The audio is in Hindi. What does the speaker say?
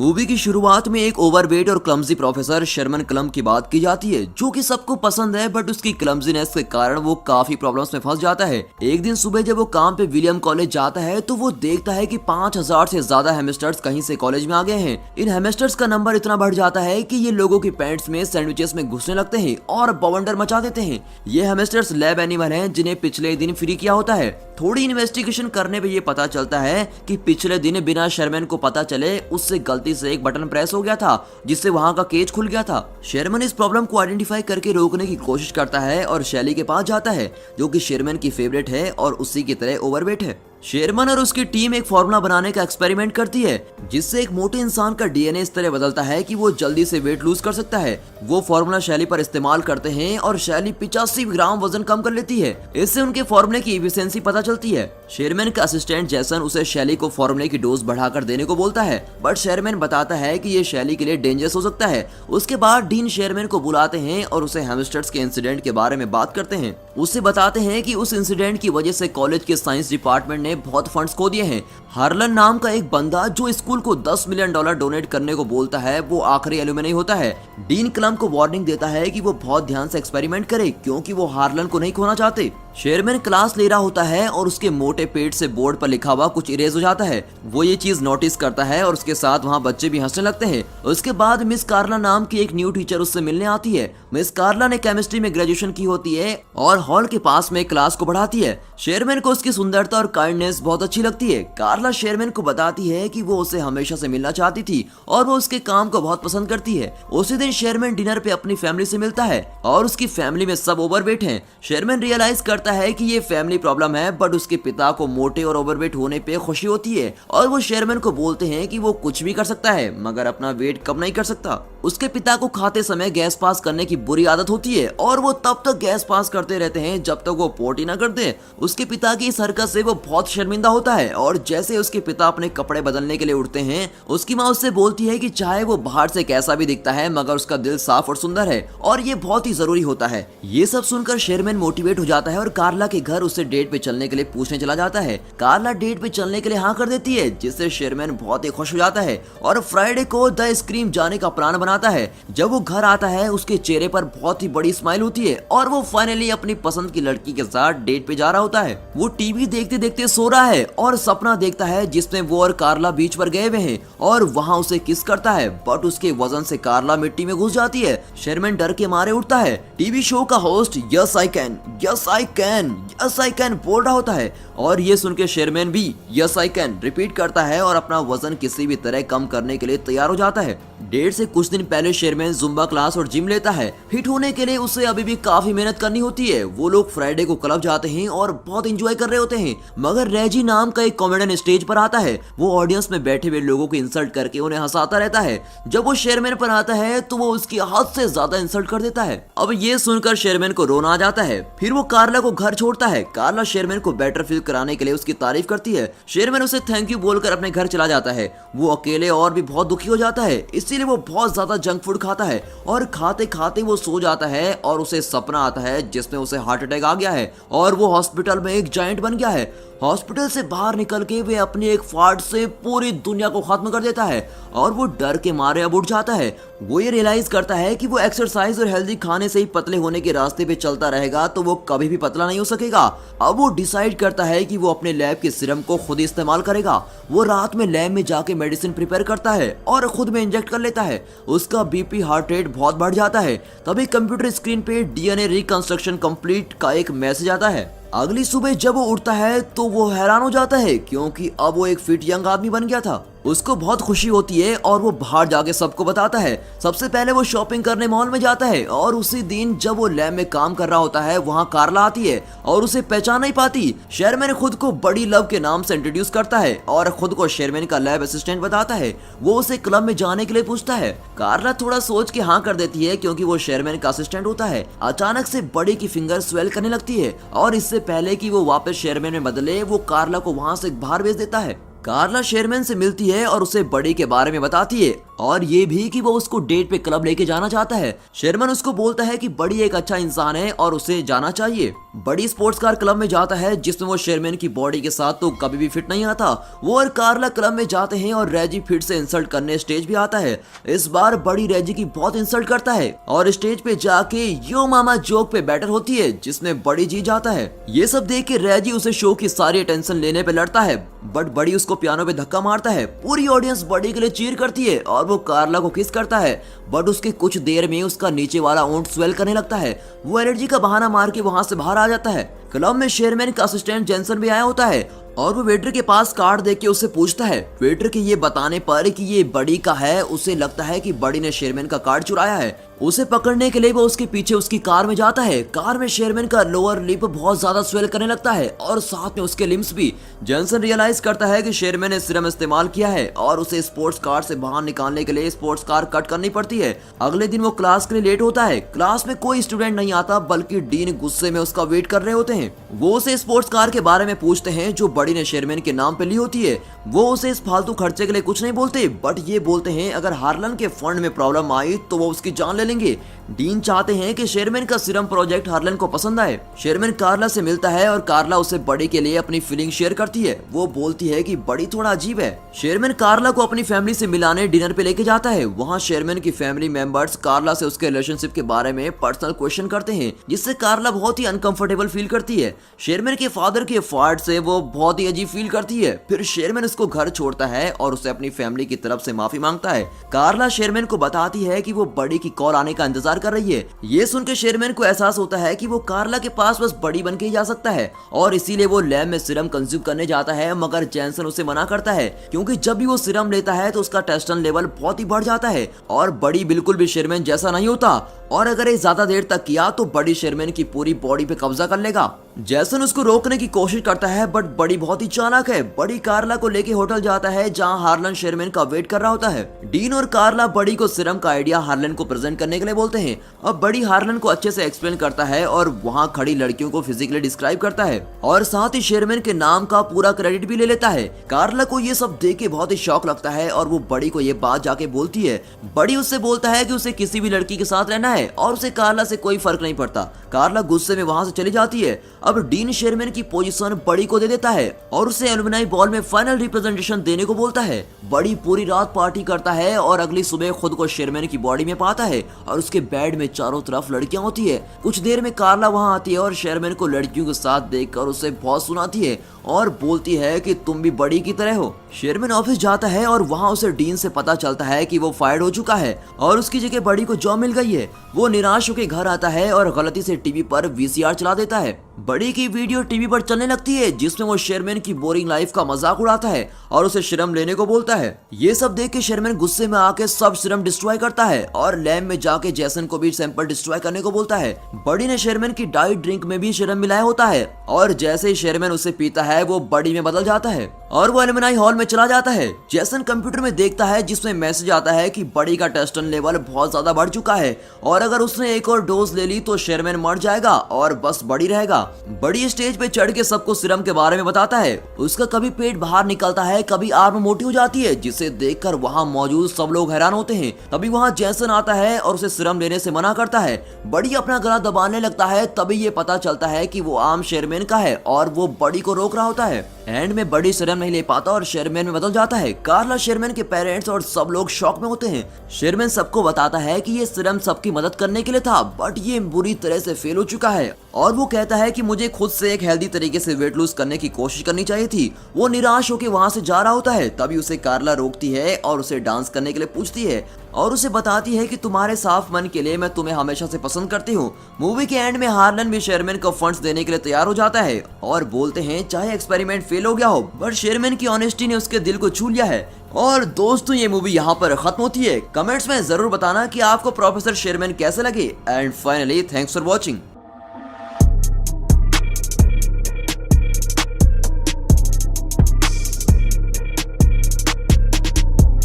मूवी की शुरुआत में एक ओवरवेट और क्लमजी प्रोफेसर शर्मन क्लम की बात की जाती है, जो कि सबको पसंद है, बट उसकी क्लमजीनेस के कारण वो काफी प्रॉब्लम्स में फंस जाता है। एक दिन सुबह जब वो काम पे विलियम कॉलेज जाता है तो वो देखता है कि 5000 से ज्यादा हेमस्टर्स कहीं से कॉलेज में आ गए हैं। इन हेमस्टर्स का नंबर इतना बढ़ जाता है कि ये लोगों की पैंट्स में, सैंडविचेस में घुसने लगते हैं और बवंडर मचा देते हैं। ये हेमस्टर्स लैब एनिमल हैं जिन्हें पिछले दिन फ्री किया होता है। थोड़ी इन्वेस्टिगेशन करने पे ये पता चलता है कि पिछले दिन बिना शर्मन को पता चले उससे गलती से एक बटन प्रेस हो गया था, जिससे वहां का केज खुल गया था। शर्मन इस प्रॉब्लम को आइडेंटिफाई करके रोकने की कोशिश करता है और शैली के पास जाता है, जो कि शर्मन की फेवरेट है और उसी की तरह ओवरवेट है। शेरमन और उसकी टीम एक फॉर्मूला बनाने का एक्सपेरिमेंट करती है, जिससे एक मोटे इंसान का डीएनए इस तरह बदलता है कि वो जल्दी से वेट लूज कर सकता है। वो फॉर्मूला शैली पर इस्तेमाल करते हैं और शैली 85 ग्राम वजन कम कर लेती है। इससे उनके फॉर्मूले की एफिशिएंसी पता चलती है। शेरमैन का असिस्टेंट जैसन उसे शैली को फॉर्मूले की डोज बढ़ाकर देने को बोलता है, बट शेरमैन बताता है कि ये शैली के लिए डेंजरस हो सकता है। उसके बाद डीन शेरमैन को बुलाते हैं और उसे हैमस्टर्स के इंसिडेंट के बारे में बात करते हैं। उसे बताते हैं कि उस इंसिडेंट की वजह से कॉलेज के साइंस डिपार्टमेंट ने बहुत फंड्स खो दिए हैं। हार्लन नाम का एक बंदा जो स्कूल को $10 मिलियन डोनेट करने को बोलता है, वो आखिरी एल्यूमिनी होता है। डीन क्लम को वार्निंग देता है कि वो बहुत ध्यान से एक्सपेरिमेंट करे, क्योंकि वो हार्लन को नहीं खोना चाहते। शेरमैन क्लास ले रहा होता है और उसके मोटे पेट से बोर्ड पर लिखा हुआ कुछ इरेज हो जाता है। वो ये चीज नोटिस करता है और उसके साथ वहाँ बच्चे भी हंसने लगते हैं। उसके बाद मिस कार्ला नाम की एक न्यू टीचर उससे मिलने आती है। मिस कार्ला ने केमिस्ट्री में ग्रेजुएशन की होती है और हॉल के पास में क्लास को बढ़ाती है। शेरमैन को उसकी सुंदरता और काइंडनेस बहुत अच्छी लगती है। कार्ला शेरमैन को बताती है कि वो उसे हमेशा से मिलना चाहती थी और वो उसके काम को बहुत पसंद करती है। उसी दिन शेरमैन डिनर पे अपनी फैमिली से मिलता है और उसकी फैमिली में सब ओवरवेट हैं। शेरमैन रियलाइज करता है कि ये फैमिली प्रॉब्लम है, बट उसके पिता को मोटे और ओवरवेट होने पे खुशी होती है और वो शेरमैन को बोलते हैं कि वो कुछ भी कर सकता है, मगर अपना वेट कम नहीं कर सकता। उसके पिता को खाते समय गैस पास करने की बुरी आदत होती है और वो तब तक गैस पास करते रहते हैं जब तक वो पोटी ना कर दे। उसके पिता की इस हरकत से वो बहुत शर्मिंदा होता है और जैसे उसके पिता अपने कपड़े बदलने के लिए उठते हैं, उसकी माँ उससे बोलती है कि चाहे वो बाहर से कैसा भी दिखता है, मगर उसका दिल साफ और सुंदर है और ये बहुत ही जरूरी होता है। ये सब सुनकर शेरमैन मोटिवेट हो जाता है और कार्ला के घर उससे डेट पे चलने के लिए पूछने चला जाता है। कार्ला डेट पे चलने के लिए हाँ कर देती है, जिससे शेरमैन बहुत ही खुश हो जाता है और फ्राइडे को द स्क्रीम जाने का प्लान बनाता है। जब वो घर आता है, उसके चेहरे पर बहुत ही बड़ी स्माइल होती है और वो फाइनली अपनी पसंद की लड़की के साथ डेट पे जा रहा होता है। वो टीवी देखते देखते सो रहा है और सपना देखता है जिसमें वो और कार्ला बीच पर गए हुए हैं और वहाँ उसे किस करता है, बट उसके वजन से कार्ला मिट्टी में घुस जाती है। शेरमैन डर के मारे उठता है। टीवी शो का host yes I can, yes I can, yes I can बोल रहा होता है और ये सुन के शेरमैन भी यस आई कैन रिपीट करता है और अपना वजन किसी भी तरह कम करने के लिए तैयार हो जाता है। डेट से कुछ दिन पहले शेरमैन जुम्बा क्लास और जिम लेता है। फिट होने के लिए उसे अभी भी काफी मेहनत करनी होती है। वो लोग फ्राइडे को क्लब जाते हैं और बहुत एंजॉय कर रहे होते हैं, मगर रेजी नाम का एक कॉमेडियन स्टेज पर आता है। वो ऑडियंस में बैठे हुए लोगों को इंसल्ट करके उन्हें हंसाता रहता है। जब वो शेरमैन पर आता है तो वो उसकी हद से ज्यादा इंसल्ट कर देता है। अब ये सुनकर शेरमैन को रोना आ जाता है। फिर वो कार्ला को घर छोड़ता है। कार्ला शेरमैन को बेटर फील कराने के लिए उसकी तारीफ करती है। शेरमैन उसे थैंक यू बोलकर अपने घर चला जाता है। वो अकेले और भी बहुत दुखी हो जाता है, इसीलिए वो बहुत ज्यादा जंक फूड खाता है और खाते खाते वो सो जाता है और उसे सपना आता है जिसमें उसे हार्ट अटैक आ गया है और वो हॉस्पिटल में एक जायंट बन गया है। हॉस्पिटल से बाहर निकल के वे अपनी एक फाड़ से पूरी दुनिया को खत्म कर देता है और वो डर के मारे अब उठ जाता है। वो ये रियलाइज करता है कि वो एक्सरसाइज और हेल्दी खाने से ही पतले होने के रास्ते पे चलता रहेगा तो वो कभी भी पतला नहीं हो सकेगा। अब वो डिसाइड करता है कि वो अपने लैब के सीरम को खुद इस्तेमाल करेगा। वो रात में लैब में जाके मेडिसिन प्रिपेयर करता है और खुद में इंजेक्ट कर लेता है। उसका बीपी, हार्ट रेट बहुत बढ़ जाता है। तभी कंप्यूटर स्क्रीन पे डीएनए रिकंस्ट्रक्शन कंप्लीट का एक मैसेज आता है। अगली सुबह जब वो उठता है तो वो हैरान हो जाता है, क्योंकि अब वो एक फिट यंग आदमी बन गया था। उसको बहुत खुशी होती है और वो बाहर जाके सबको बताता है। सबसे पहले वो शॉपिंग करने मॉल में जाता है और उसी दिन जब वो लैब में काम कर रहा होता है, वहाँ कार्ला आती है और उसे पहचान नहीं पाती। शेरमैन खुद को बड़ी लव के नाम से इंट्रोड्यूस करता है और खुद को शेरमैन का लैब असिस्टेंट बताता है। वो उसे क्लब में जाने के लिए पूछता है। कार्ला थोड़ा सोच के हाँ कर देती है, क्योंकि वो शेरमैन का असिस्टेंट होता है। अचानक से बड़ी की फिंगर स्वेल करने लगती है और इससे पहले कि वो वापस शेरमैन में बदले, वो कार्ला को वहाँ से बाहर भेज देता है। कार्ला शेरमैन से मिलती है और उसे बड़ी के बारे में बताती है और ये भी कि वो उसको डेट पे क्लब लेके जाना चाहता है। शेरमैन उसको बोलता है कि बड़ी एक अच्छा इंसान है और उसे जाना चाहिए। बड़ी स्पोर्ट्स कार क्लब में जाता है जिसमें वो शेरमैन की बॉडी के साथ तो कभी भी फिट नहीं आता। वो और कार्ला क्लब में जाते हैं और रेजी फिर से इंसल्ट करने स्टेज भी आता है। इस बार बड़ी रेजी की बहुत इंसल्ट करता है और स्टेज पे जाके यो मामा जोक पे बैटर होती है जिसमें बड़ी जीत जाता है। ये सब देख के रेजी उसे शो की सारी अटेंशन लेने पे लड़ता है बट बड़ी उसको पियानो पे धक्का मारता है। पूरी ऑडियंस बड़ी के लिए चीर करती है और वो कार्ला को किस करता है बट उसके कुछ देर में उसका नीचे वाला ओंठ स्वेल करने लगता है। वो एलर्जी का बहाना मार के वहां से बाहर आ जाता है। क्लब में शेरमैन का असिस्टेंट जेंसन भी आया होता है और वो वेटर के पास कार्ड देख के उससे पूछता है। वेटर के ये बताने पर कि ये बड़ी का है उसे लगता है कि बड़ी ने शेरमैन का कार्ड चुराया है। उसे पकड़ने के लिए वो उसके पीछे उसकी कार में जाता है। कार में शेरमैन का लोअर लिप बहुत ज्यादा स्वेल करने लगता है और साथ में उसके लिम्स भी। जेंसन रियलाइज करता है कि शेरमैन ने सीरम इस्तेमाल किया है और उसे स्पोर्ट्स कार से बाहर निकालने के लिए स्पोर्ट्स कार कट करनी पड़ती है। अगले दिन वो क्लास के लिए लेट होता है। क्लास में कोई स्टूडेंट नहीं आता बल्कि डीन गुस्से में उसका वेट कर रहे होते हैं। वो उसे स्पोर्ट्स कार के बारे में पूछते हैं जो बड़ी ने शेरमैन के नाम पे ली होती है। वो उसे इस फालतू खर्चे के लिए कुछ नहीं बोलते बट ये बोलते हैं अगर हार्लन के फंड में प्रॉब्लम आई तो वो उसकी जान ले लेंगे। डीन चाहते हैं कि शेरमैन का सीरम प्रोजेक्ट हार्लन को पसंद आए। शेरमैन कार्ला से मिलता है और कार्ला उसे बड़ी के लिए अपनी फीलिंग शेयर करती है। वो बोलती है कि बड़ी थोड़ा अजीब है। शेरमैन कार्ला को अपनी फैमिली से मिलाने डिनर पे लेके जाता है। वहाँ शेरमैन की फैमिली मेंबर्स कार्ला से उसके रिलेशनशिप के बारे में पर्सनल क्वेश्चन करते हैं जिससे कार्ला बहुत ही अनकंफर्टेबल फील करती है। शेरमैन के फादर के फाल्ट से वो बहुत ही अजीब फील करती है। फिर शेरमैन उसको घर छोड़ता है और उसे अपनी फैमिली की तरफ से माफी मांगता है। कार्ला शेरमैन को बताती है कि वो बड़ी की कॉल आने का इंतजार कर रही है। ये सुनकर शेरमैन को एहसास होता है कि वो कार्ला के पास बस बड़ी बन के ही जा सकता है और इसीलिए वो लैब में सीरम कंज्यूम करने जाता है मगर जेंसन उसे मना करता है क्योंकि जब भी वो सीरम लेता है तो उसका टेस्टोस्टेरोन लेवल बहुत ही बढ़ जाता है और बड़ी बिल्कुल भी शेरमैन जैसा नहीं होता और अगर ये ज्यादा देर तक किया तो बड़ी शेरमैन की पूरी बॉडी पे कब्जा कर लेगा। जेसन उसको रोकने की कोशिश करता है बट बड़ी बहुत ही चालाक है। बड़ी कार्ला को लेके होटल जाता है जहां हार्लन शेरमैन का वेट कर रहा होता है। डीन और कार्ला बड़ी को सीरम का आइडिया हार्लन को प्रेजेंट करने के लिए बोलते हैं। अब बड़ी हार्लन को अच्छे से एक्सप्लेन करता है और वहां खड़ी लड़कियों को फिजिकली डिस्क्राइब करता है और साथ ही शेरमैन के नाम का पूरा क्रेडिट भी ले लेता है। कार्ला को ये सब देख के बहुत ही शौक लगता है और वो बड़ी को ये बात जाके बोलती है। बड़ी उससे बोलता है कि उसे किसी भी लड़की के साथ रहना है और उसे कार्ला से कोई फर्क नहीं पड़ता। कार्ला गुस्से में वहां से चली जाती है। अब डीन शेरमैन की पोजीशन बड़ी को दे देता है और उसे एलुमनाई बॉल में फाइनल रिप्रेजेंटेशन देने को बोलता है। बड़ी पूरी रात पार्टी करता है और अगली सुबह खुद को शेरमैन की बॉडी में पाता है और उसके बेड में चारों तरफ लड़कियां होती है। कुछ देर में कार्ला वहां आती है और शेरमैन को लड़कियों के साथ देखकर उसे बहुत सुनाती है और बोलती है कि तुम भी बड़ी की तरह हो। शेरमैन ऑफिस जाता है और वहां उसे डीन से पता चलता है कि वो फायर्ड हो चुका है और उसकी जगह बड़ी को जॉब मिल गई है। वो निराश होकर घर आता है और गलती से टीवी पर वीसीआर चला देता है। बड़ी की वीडियो टीवी पर चलने लगती है जिसमें वो शेरमैन की बोरिंग लाइफ का मजाक उड़ाता है और उसे सीरम लेने को बोलता है। ये सब देख के शेरमैन गुस्से में आके सब सीरम डिस्ट्रॉय करता है और लैब में जाके जेसन को भी सैंपल डिस्ट्रॉय करने को बोलता है। बड़ी ने शेरमैन की डाइट ड्रिंक में भी सीरम मिलाया होता है और जैसे ही शेरमैन उसे पीता है वो बड़ी में बदल जाता है और वो एलुमनाई हॉल में चला जाता है। जेसन कंप्यूटर में देखता है जिसमें मैसेज आता है कि बड़ी का टेस्टोस्टेरोन लेवल बहुत ज्यादा बढ़ चुका है और अगर उसने एक और डोज ले ली तो शेरमैन मर जाएगा और बस बड़ी रहेगा। बड़ी स्टेज पे चढ़ के सबको सीरम के बारे में बताता है। उसका कभी पेट बाहर निकलता है, कभी आर्म मोटी हो जाती है जिसे देखकर वहां मौजूद सब लोग हैरान होते हैं। तभी वहां जेसन आता है और उसे सीरम लेने से मना करता है। बड़ी अपना गला दबाने लगता है, तभी ये पता चलता है कि वो आम शेरमैन का है और वो बड़ी को रोक रहा होता है। एंड में बड़ी सीरम नहीं ले पाता और शेरमैन में बदल जाता है। कार्ला शेरमैन के पेरेंट्स और सब लोग शॉक में होते हैं। शेरमैन सबको बताता है कि ये सीरम सबकी मदद करने के लिए था बट ये बुरी तरह से फेल हो चुका है और वो कहता है कि मुझे खुद से एक हेल्दी तरीके से वेट लूज करने की कोशिश करनी चाहिए थी। वो निराश होकर वहां से जा रहा होता है, तभी उसे कार्ला रोकती है और उसे डांस करने के लिए पूछती है और उसे बताती है कि तुम्हारे साफ मन के लिए मैं तुम्हें हमेशा से पसंद करती हूँ। मूवी के एंड में हार्लन भी शेरमैन को फंड्स देने के लिए तैयार हो जाता है और बोलते हैं चाहे एक्सपेरिमेंट फेल हो गया हो बट शेरमैन की ऑनेस्टी ने उसके दिल को छू लिया है। और दोस्तों ये मूवी यहाँ पर खत्म होती है। कमेंट्स में जरूर बताना कि आपको प्रोफेसर शेरमैन कैसे लगे and finally thanks for watching.